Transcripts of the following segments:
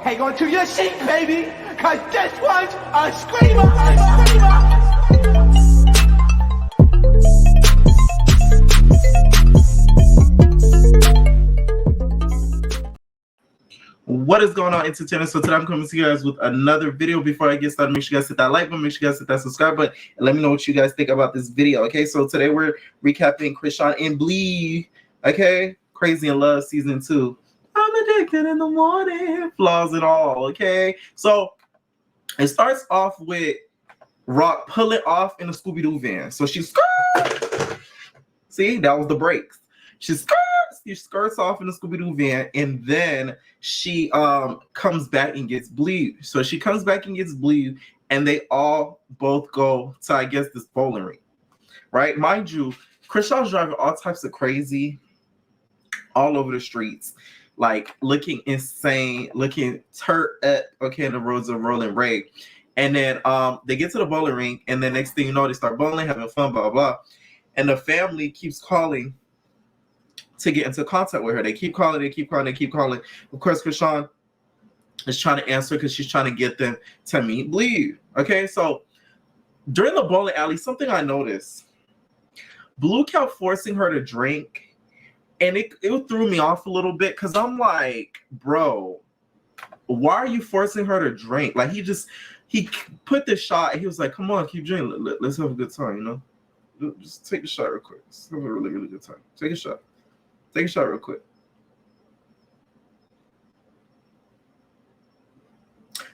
Hang on to your seat, baby, cause this one's a screamer, a screamer. What is going on, entertainers? So today I'm coming to you guys with another video. Before I get started, make sure you guys hit that like button, make sure you guys hit that subscribe button, and let me know what you guys think about this video. Okay, so today we're recapping Chrisean and Blee. Okay, Crazy in Love season 2. I'm addicted in the morning, flaws and all. Okay, so it starts off with Rock pulling off in a Scooby-Doo van. So she's see, that was the brakes. She skirts off in the Scooby-Doo van, and then she comes back and gets Blue. So she comes back and gets Blue, and they all both go to, I guess, this bowling ring, right? Mind you, Chrisean's driving all types of crazy all over the streets, like looking insane, looking okay, the roads are rolling red. And then they get to the bowling ring, and then next thing you know, they start bowling, having fun, blah, blah, blah. And the family keeps calling to get into contact with her. They keep calling, they keep calling, they keep calling. Of course, Chrisean is trying to answer because she's trying to get them to meet Blue. Okay, so during the bowling alley, something I noticed, Blue kept forcing her to drink, and it threw me off a little bit because I'm like, bro, why are you forcing her to drink? Like, he put the shot, and he was like, come on, keep drinking. Let's have a good time, you know? Just take the shot real quick. Let's have a really, really good time. Take a shot. Take a shot real quick.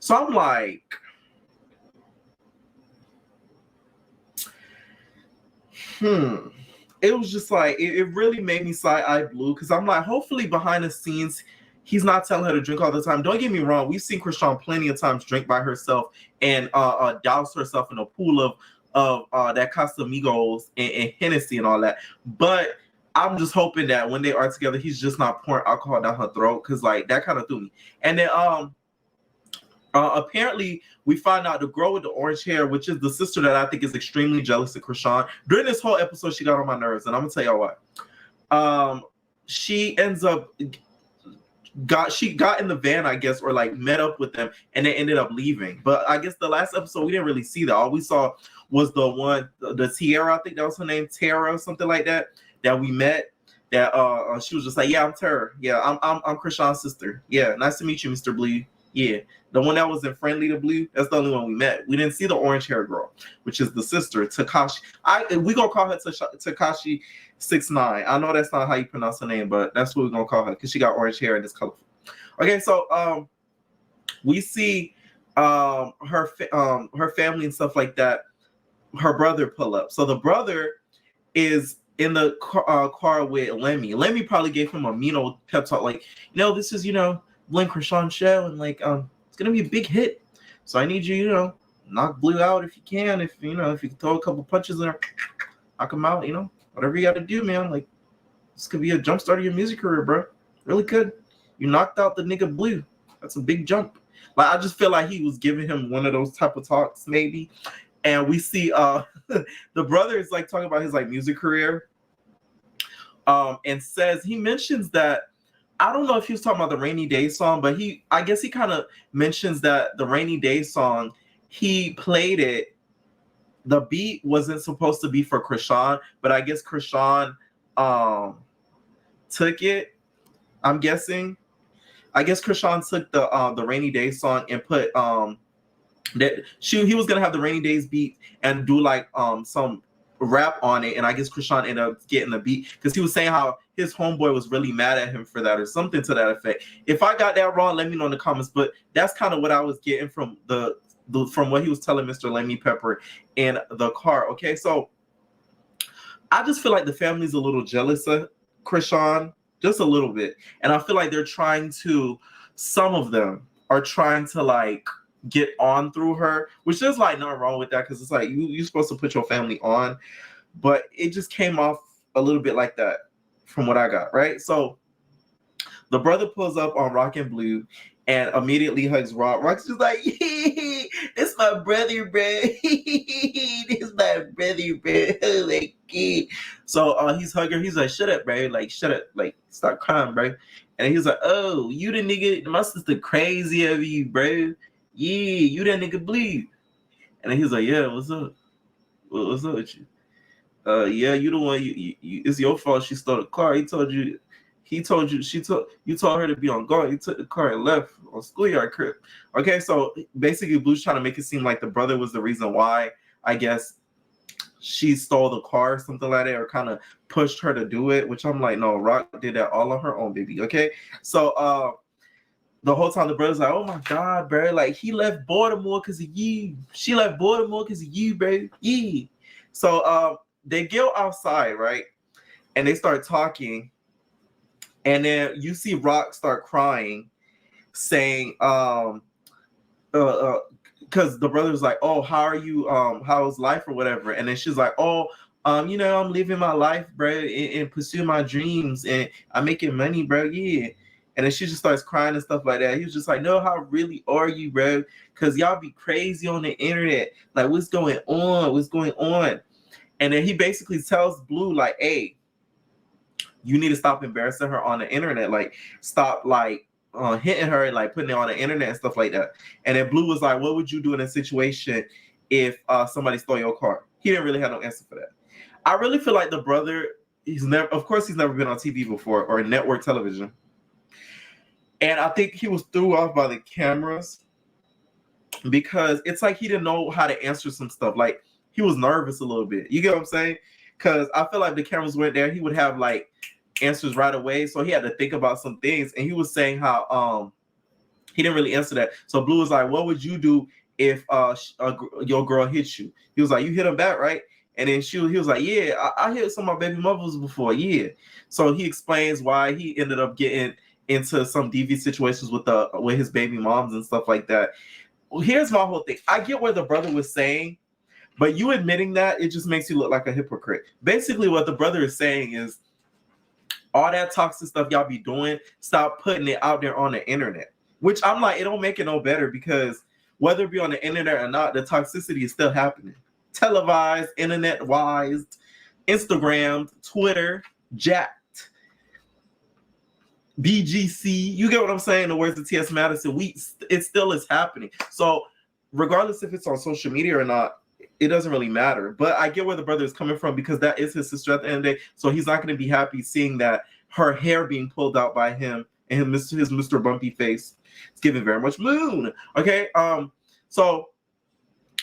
So I'm like, it was just like, it really made me side-eye Blue, because I'm like, hopefully behind the scenes, he's not telling her to drink all the time. Don't get me wrong. We've seen Chrisean plenty of times drink by herself and douse herself in a pool of that Casamigos and Hennessy and all that. But I'm just hoping that when they are together, he's just not pouring alcohol down her throat, because like that kind of threw me. And then apparently we find out the girl with the orange hair, which is the sister that I think is extremely jealous of Chrisean. During this whole episode, she got on my nerves, and I'm gonna tell y'all why. She ends up she got in the van, I guess, or like met up with them, and they ended up leaving. But I guess the last episode we didn't really see that. All we saw was the one, the Tiara, I think that was her name, Tara, something like that we met. That she was just like, yeah, I'm Tara. Yeah, I'm Chrisean's sister. Yeah, nice to meet you, Mr. Blue. Yeah, the one that was in Friendly to Blue. That's the only one we met. We didn't see the orange hair girl, which is the sister, Takashi. We gonna call her Takashi 69. I know that's not how you pronounce her name, but that's what we're gonna call her because she got orange hair and it's colorful. Okay, so we see her family and stuff like that. Her brother pull up. So the brother is in the car with Lemmy. Lemmy probably gave him a mean old pep talk, like, you know, this is, Blink Chrisean show, and like, it's gonna be a big hit. So I need you, knock Blue out if you can. If you can throw a couple punches in her, knock him out. Whatever you got to do, man. Like, this could be a jump start of your music career, bro. Really could. You knocked out the nigga Blue. That's a big jump. Like, I just feel like he was giving him one of those type of talks, maybe. And we see the brother is like talking about his like music career, and he mentions that, I don't know if he was talking about the Rainy Day song, but I guess he kind of mentions that the Rainy Day song, he played it. The beat wasn't supposed to be for Chrisean, but I guess Chrisean took it. I'm guessing. I guess Chrisean took the Rainy Day song and put he was gonna have the Rainy Days beat and do like some rap on it, and I guess Chrisean ended up getting the beat because he was saying how his homeboy was really mad at him for that or something to that effect. If I got that wrong, let me know in the comments, but that's kind of what I was getting from from what he was telling Mr. Lemmy Pepper in the car. Okay, so I just feel like the family's a little jealous of Chrisean, just a little bit, and I feel like some of them are trying to like get on through her, which is like nothing wrong with that, because it's like you're supposed to put your family on, but it just came off a little bit like that from what I got, right? So the brother pulls up on Rock and Blue and immediately hugs Rock. Rock's just like, it's my brother, bro. It's my brother, bro. Oh my So he's hugging her. He's like, shut up, bro. Like, shut up. Like, stop crying, bro. And he's like, oh, you the nigga. My sister crazy of you, bro. Yeah, you that nigga Blue. And then he's like, yeah, what's up? What's up with you? Yeah, you the one. It's your fault. She stole the car. You told her to be on guard. You took the car and left on schoolyard crib. Okay, so basically, Blue's trying to make it seem like the brother was the reason why, I guess, she stole the car or something like that, or kind of pushed her to do it. Which I'm like, no, Rock did that all on her own, baby. Okay, so the whole time the brother's like, oh my God, bro, like he left Baltimore because of you. She left Baltimore because of you, bro. Yeah. So they go outside, right? And they start talking. And then you see Rock start crying, saying, because the brother's like, oh, how are you? How's life or whatever? And then she's like, oh, you know, I'm living my life, bro, and pursuing my dreams, and I'm making money, bro. Yeah. And then she just starts crying and stuff like that. He was just like, no, how really are you, bro? Because y'all be crazy on the internet. Like, what's going on? What's going on? And then he basically tells Blue, like, hey, you need to stop embarrassing her on the internet. Like, stop, like, hitting her and, like, putting it on the internet and stuff like that. And then Blue was like, what would you do in a situation if somebody stole your car? He didn't really have no answer for that. I really feel like the brother, he's never been on TV before or network television. And I think he was threw off by the cameras because it's like he didn't know how to answer some stuff. Like, he was nervous a little bit. You get what I'm saying? Because I feel like the cameras weren't there. He would have, like, answers right away. So he had to think about some things. And he was saying how he didn't really answer that. So Blue was like, what would you do if your girl hit you? He was like, you hit him back, right? And then he was like, yeah, I hit some of my baby mothers before. Yeah. So he explains why he ended up getting into some deviant situations with his baby moms and stuff like that. Well, here's my whole thing. I get what the brother was saying, but you admitting that, it just makes you look like a hypocrite. Basically, what the brother is saying is, all that toxic stuff y'all be doing, stop putting it out there on the internet. Which I'm like, it don't make it no better, because whether it be on the internet or not, the toxicity is still happening. Televised, internet-wise, Instagram, Twitter, jacked. BGC, you get what I'm saying? The words of T.S. Madison, it still is happening. So regardless if it's on social media or not, it doesn't really matter. But I get where the brother is coming from, because that is his sister at the end of the day. So he's not going to be happy seeing that her hair being pulled out by him and his Mr. Bumpy face. It's giving very much moon. Okay. So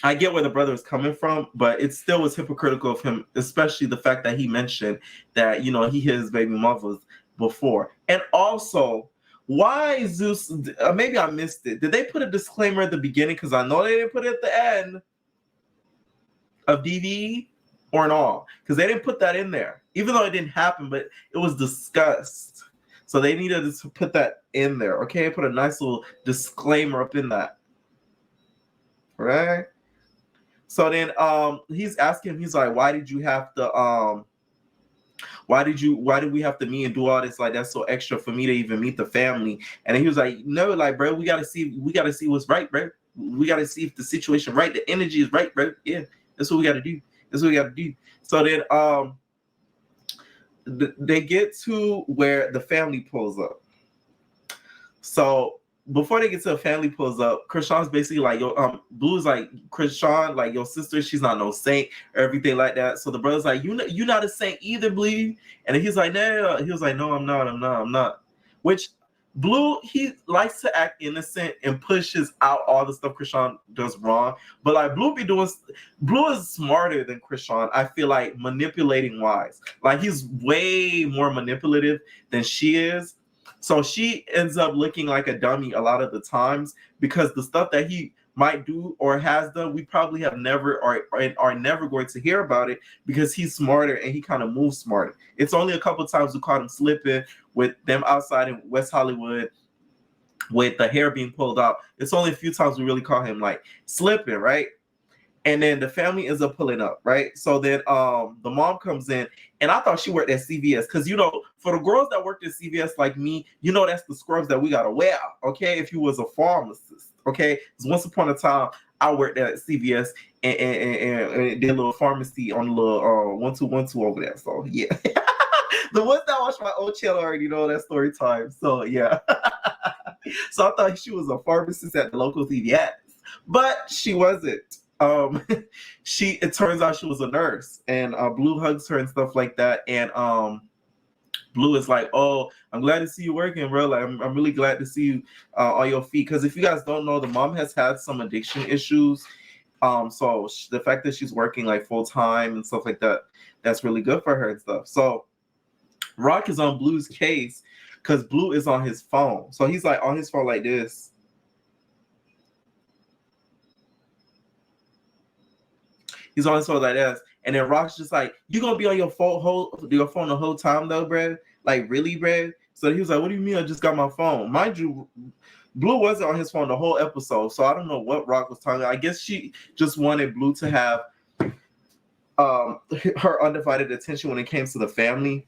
I get where the brother is coming from, but it still was hypocritical of him, especially the fact that he mentioned that, you know, he hit his baby mothers before. And also, why Zeus, maybe I missed it. Did they put a disclaimer at the beginning? Because I know they didn't put it at the end of DVE or not, because they didn't put that in there, even though it didn't happen, but it was discussed. So they needed to put that in there. Okay, put a nice little disclaimer up in that. Right? So then he's asking, he's like, why did we have to meet and do all this? Like, that's so extra for me to even meet the family. And he was like, no, like, bro, we gotta see what's right, bro. We gotta see if the situation right, the energy is right, bro. Yeah, that's what we gotta do. So then they get to where the family pulls up. So before they get to the family pulls up, Chrisean's basically like, yo, Blue's like, Chrisean, like, your sister, she's not no saint or everything like that. So the brother's like, you're not a saint either, Blue. And he's like, no. He was like, no, I'm not. Which Blue, he likes to act innocent and pushes out all the stuff Chrisean does wrong. But like Blue is smarter than Chrisean, I feel like, manipulating wise. Like, he's way more manipulative than she is. So she ends up looking like a dummy a lot of the times, because the stuff that he might do or has done, we probably have never or are never going to hear about it, because he's smarter and he kind of moves smarter. It's only a couple of times we caught him slipping with them outside in West Hollywood with the hair being pulled out. It's only a few times we really caught him like slipping, right? And then the family ends up pulling up, right? So then the mom comes in, and I thought she worked at CVS, because, you know, for the girls that worked at CVS like me, you know, that's the scrubs that we gotta wear, okay? If you was a pharmacist, Okay, because once upon a time I worked at CVS and did a little pharmacy on the little 1212 over there. So yeah, the ones that watch my old channel already know that story time. So yeah, so I thought she was a pharmacist at the local CVS, but she wasn't. It turns out she was a nurse, and Blue hugs her and stuff like that, and Blue is like, "Oh, I'm glad to see you working, bro. Like, I'm really glad to see you on your feet." Because if you guys don't know, the mom has had some addiction issues. So the fact that she's working like full time and stuff like that, that's really good for her and stuff. So Rock is on Blue's case because Blue is on his phone. So he's like on his phone like this. He's on his phone like this. And then Rock's just like, "You gonna be on your phone the whole time though, bruh? Like, really, bruh?" So he was like, "What do you mean I just got my phone?" Mind you, Blue wasn't on his phone the whole episode, so I don't know what Rock was talking about. I guess she just wanted Blue to have her undivided attention when it came to the family,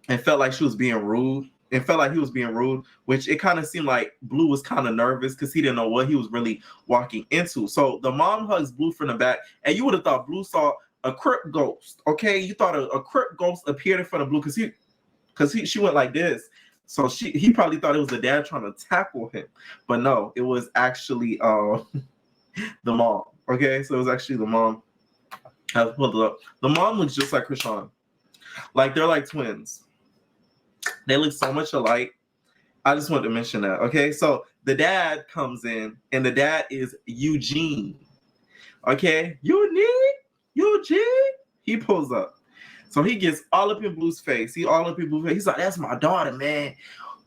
and felt like she was being rude. It felt like he was being rude, which it kind of seemed like Blue was kind of nervous because he didn't know what he was really walking into. So the mom hugs Blue from the back, and you would have thought Blue saw a Crip ghost. Okay, you thought a Crip ghost appeared in front of Blue because she went like this. So he probably thought it was the dad trying to tackle him, but no, it was actually the mom. Okay, so it was actually the mom. I pulled it up. The mom looks just like Chrisean. Like, they're like twins. They look so much alike. I just wanted to mention that. Okay, so the dad comes in, and the dad is Eugene. Okay, Eugene. He pulls up. So he gets all up in Blue's face. He's like, "That's my daughter, man.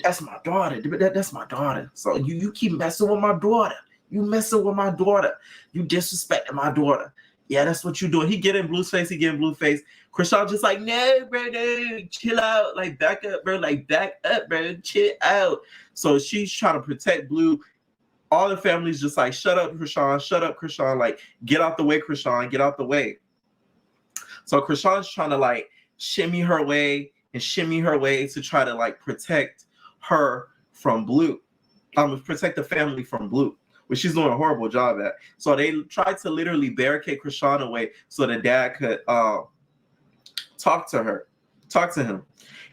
That's my daughter. That's my daughter. So you keep messing with my daughter. You messing with my daughter. You disrespecting my daughter. Yeah, that's what you doing." He get in Blue's face. Chrisean just like, "No, bro, no, chill out. Like, back up, bro. Like, back up, bro. Chill out." So she's trying to protect Blue. All the family's just like, "Shut up, Chrisean. Shut up, Chrisean. Like, get out the way, Chrisean. Get out the way." So Chrisean's trying to like shimmy her way to try to like protect her from Blue. Protect the family from Blue, which she's doing a horrible job at. So they tried to literally barricade Chrisean away so the dad could talk to him.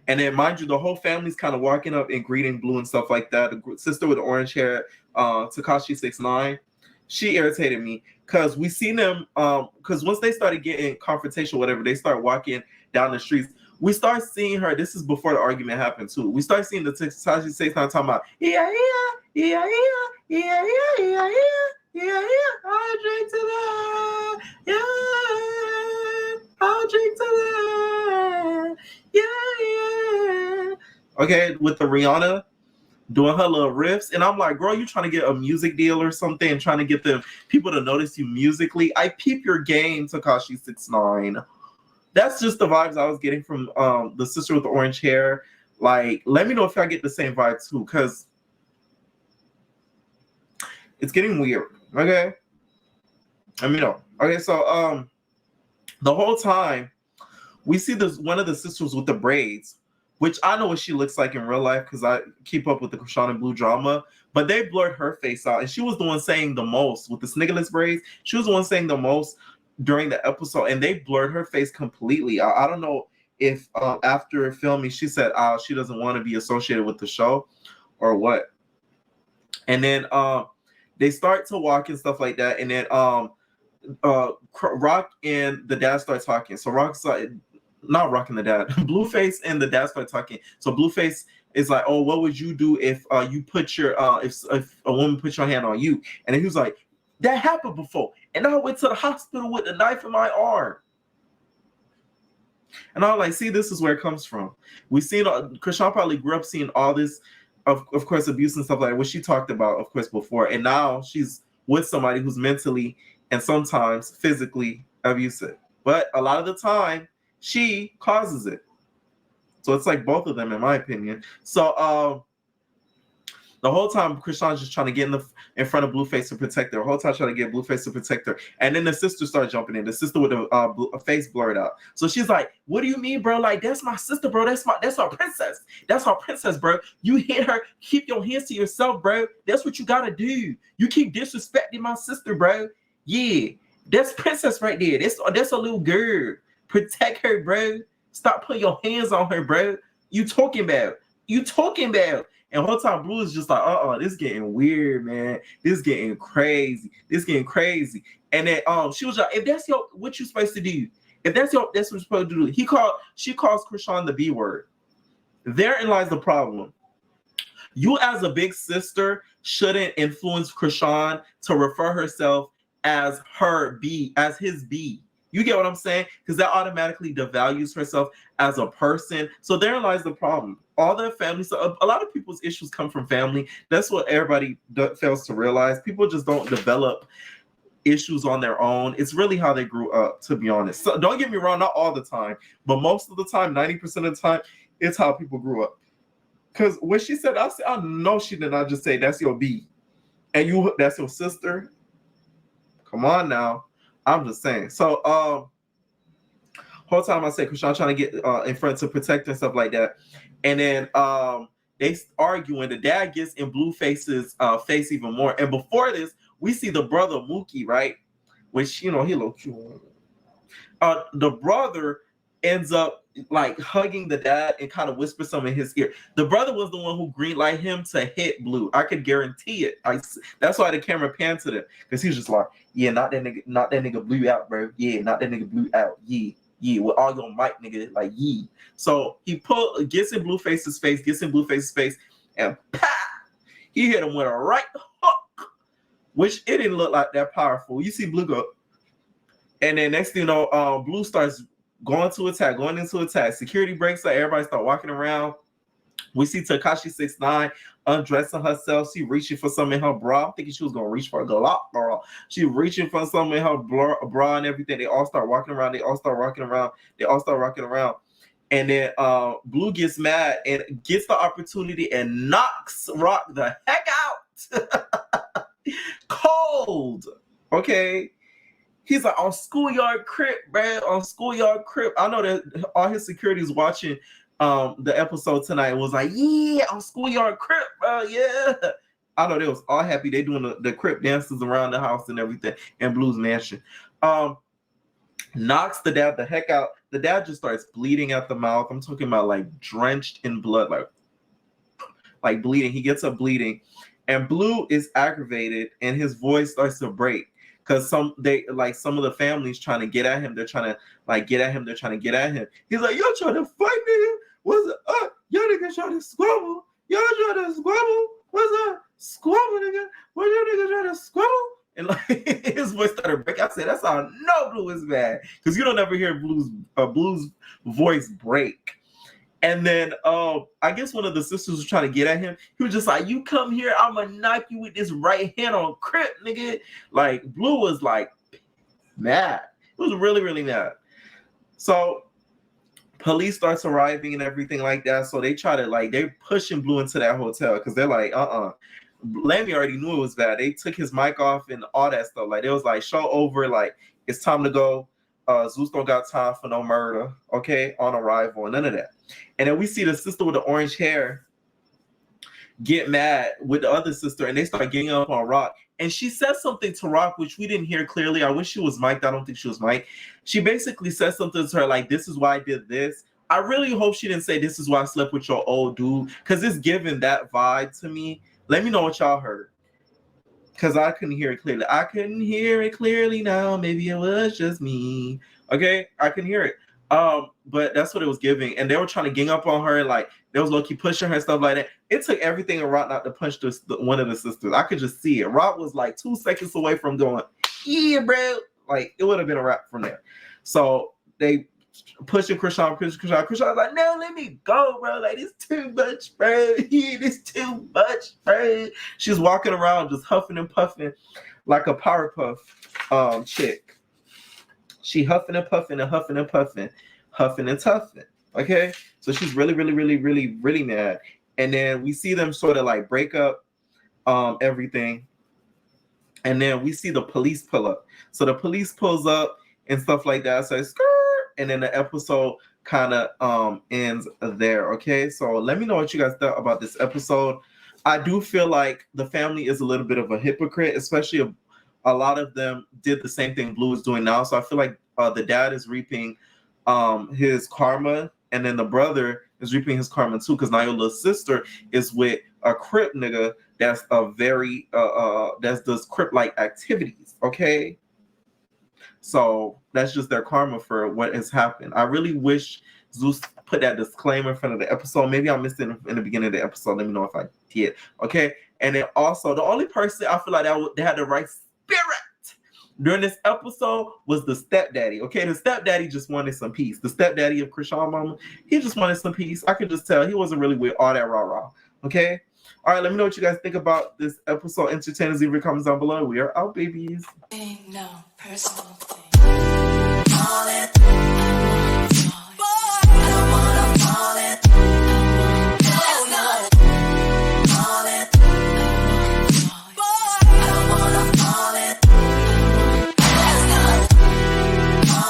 And then, mind you, the whole family's kind of walking up and greeting Blue and stuff like that. The sister with the orange hair, Tekashi 69, she irritated me because we seen them. Because once they started getting confrontation, whatever, they start walking down the streets. We start seeing her. This is before the argument happened too. We start seeing the Tekashi 69 talking about, "Yeah, I'll drink to that. Yeah, I'll drink to that. Yeah." Okay, with the Rihanna doing her little riffs, and I'm like, "Girl, you trying to get a music deal or something, and trying to get the people to notice you musically? I peep your game, Tekashi 69." That's just the vibes I was getting from the sister with the orange hair. Like, let me know if I get the same vibe too, because it's getting weird. Okay, let me know. Okay, so the whole time we see this one of the sisters with the braids, which I know what she looks like in real life because I keep up with the Chrisean and Blue drama. But they blurred her face out, and she was the one saying the most with the sniggerless braids. She was the one saying the most during the episode, and they blurred her face completely. I don't know if after filming she said she doesn't want to be associated with the show or what. And then they start to walk and stuff like that, and then Rock and the dad start talking. So Rock's like, not Rock and the dad, Blueface and the dad start talking. So Blueface is like, "Oh, what would you do if you put your if a woman put your hand on you?" And then he was like, "That happened before, and I went to the hospital with a knife in my arm." And I was like, "See, this is where it comes from." We seen Chrisean probably grew up seeing all this, of course, abuse and stuff like that, which she talked about, of course, before. And now she's with somebody who's mentally and sometimes physically abusive. But a lot of the time, she causes it. So it's like both of them, in my opinion. So The whole time, Chrisean's just trying to get in front of Blueface to protect her. The whole time trying to get Blueface to protect her. And then the sister starts jumping in. The sister with a face blurred out. So she's like, "What do you mean, bro? Like, that's my sister, bro. That's our princess. That's our princess, bro. You hit her. Keep your hands to yourself, bro. That's what you gotta do. You keep disrespecting my sister, bro. Yeah, that's princess right there. That's a little girl. Protect her, bro. Stop putting your hands on her, bro. You talking about? And the whole time Blue is just like, this is getting weird, man. This is getting crazy. And then she was like, if that's what you supposed to do, that's what you're supposed to do. She calls Chrisean the B word. Therein lies the problem. You as a big sister shouldn't influence Chrisean to refer herself as her B, as his B. You get what I'm saying? Because that automatically devalues herself as a person. So therein lies the problem. All their families, so a lot of people's issues come from family. That's what everybody fails to realize. People just don't develop issues on their own. It's really how they grew up, to be honest. So don't get me wrong, not all the time, but most of the time, 90% of the time, it's how people grew up. Because when she said, I know she did not just say that's your B, and that's your sister. Come on now. I'm just saying. So, whole time I say Chrisean trying to get in front to protect and stuff like that, and then they arguing. The dad gets in Blueface's face even more. And before this, we see the brother Mookie, right? Which he look cute. The brother ends up like hugging the dad and kind of whispers something in his ear. The brother was the one who greenlighted him to hit Blue. I could guarantee it. That's why the camera panned to them, because he's just like, yeah, not that nigga Blue out, bro. Yeah, not that nigga Blue out. Yeah, with all your mic, nigga, like yeah. So he gets in Blueface's face, and pah! He hit him with a right hook, which it didn't look like that powerful. You see Blue go, and then next thing you know, Blue starts going into attack. Security breaks up. Everybody start walking around. We see Tekashi 6ix9ine undressing herself. She reaching for something in her bra. I'm thinking she was gonna reach for a Glock bra. She reaching for something in her bra and everything. They all start walking around. And then Blue gets mad and gets the opportunity and knocks Rock the heck out. Cold. Okay. He's like, on Schoolyard Crip, man. On Schoolyard Crip. I know that all his security is watching the episode tonight. Was like, yeah, on Schoolyard Crip, bro. Yeah. I know they was all happy. They doing the Crip dances around the house and everything in Blue's mansion. Knocks the dad the heck out. The dad just starts bleeding out the mouth. I'm talking about like drenched in blood, like bleeding. He gets up bleeding, and Blue is aggravated, and his voice starts to break. Because some of the families trying to get at him. They're trying to get at him. He's like, y'all trying to fight, nigga? What's up? Y'all niggas trying to squabble? What's up? Squabble, nigga? What y'all niggas trying to squabble? And like his voice started breaking. I said, that's how I know Blue is bad. Because you don't ever hear Blue's voice break. And then I guess one of the sisters was trying to get at him. He was just like, you come here, I'm going to knock you with this right hand on Crip, nigga. Like, Blue was like mad. He was really, really mad. So police starts arriving and everything like that. So they try to they're pushing Blue into that hotel because they're like, Lammy already knew it was bad. They took his mic off and all that stuff. Like, it was like, show over, like, it's time to go. Zeus don't got time for no murder, okay, on arrival, none of that. And then we see the sister with the orange hair get mad with the other sister, and they start getting up on Rock. And she says something to Rock, which we didn't hear clearly. I wish she was mic'd. I don't think she was mic'd. She basically says something to her like, this is why I did this. I really hope she didn't say, this is why I slept with your old dude, because it's giving that vibe to me. Let me know what y'all heard. Because I couldn't hear it clearly. I couldn't hear it clearly now. Maybe it was just me. Okay? I couldn't hear it. But that's what it was giving. And they were trying to gang up on her. Like, they was low-key pushing her and stuff like that. It took everything in Rock not to punch one of the sisters. I could just see it. Rock was like 2 seconds away from going, yeah, bro. Like, it would have been a wrap from there. So they pushing Chrisean. Chrisean's like, no, let me go, bro. Like, it's too much, bro. It's too much, bro. She's walking around just huffing and puffing like a Powerpuff chick. She huffing and puffing and huffing and puffing, huffing and tuffing. Okay? So she's really, really, really, really, really mad. And then we see them sort of like break up. everything. And then we see the police pull up. So the police pulls up and stuff like that. So it's skirt, and then the episode kind of ends there. Okay, so let me know what you guys thought about this episode. I do feel like the family is a little bit of a hypocrite, especially a lot of them did the same thing Blue is doing now. So I feel like the dad is reaping his karma, and then the brother is reaping his karma too, because now your little sister is with a Crip nigga that's a very that does Crip like activities. Okay, so that's just their karma for what has happened. I really wish Zeus put that disclaimer in front of the episode. Maybe I missed it in the beginning of the episode. Let me know if I did. Okay, and then also the only person I feel like they had the right spirit during this episode was the stepdaddy. Okay, the stepdaddy just wanted some peace. The stepdaddy of Chrisean mama, he just wanted some peace. I could just tell he wasn't really with all that rah-rah. Okay, all right, let me know what you guys think about this episode. Entertainers, leave your comments down below. We are out, babies. No personal thing.